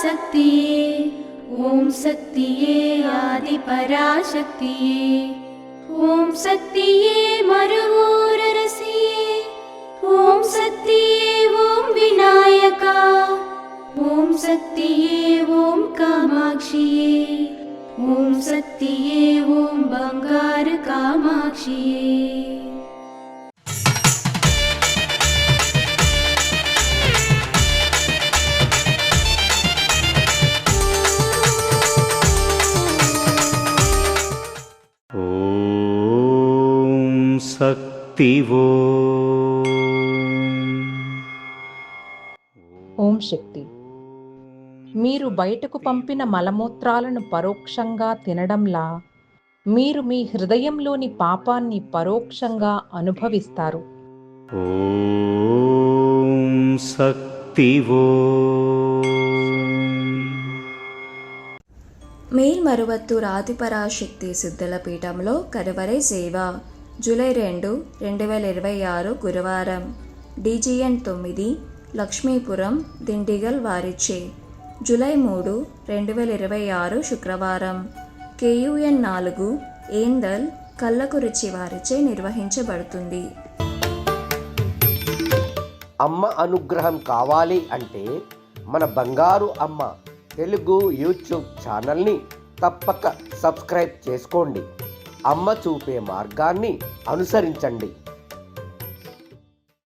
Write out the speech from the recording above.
शक्तिये ॐ शक्तिये आदिपराशक्तिये ॐ शक्तिये मरुवोररसिये ॐ शक्तिये ॐ विनायका ॐ शक्तिये ॐ कामाक्षिये ॐ शक्तिये ॐ बंगार कामाक्षिये। ఓం శక్తి. మీరు బయటకు పంపిన మలమూత్రాలను పరోక్షంగా తినడంలా మీరు మీ హృదయంలోని పాపాన్ని పరోక్షంగా అనుభవిస్తారు. ఓం శక్తి. మేల్మరువత్తూర్ ఆదిపరాశక్తి సిద్ధల పీఠంలో కరువరై సేవ జూలై 2, 2026 గురువారం. DGN 9 లక్ష్మీపురం దిండిగల్ వారిచే. జూలై 3, 2026 శుక్రవారం. KUN 4 ఏందల్ కల్లకురిచి వారిచే నిర్వహించబడుతుంది. అమ్మ అనుగ్రహం కావాలి అంటే మన బంగారు అమ్మ తెలుగు యూట్యూబ్ ఛానల్ని తప్పక సబ్స్క్రైబ్ చేసుకోండి. అమ్మ చూపే మార్గాన్ని అనుసరించండి.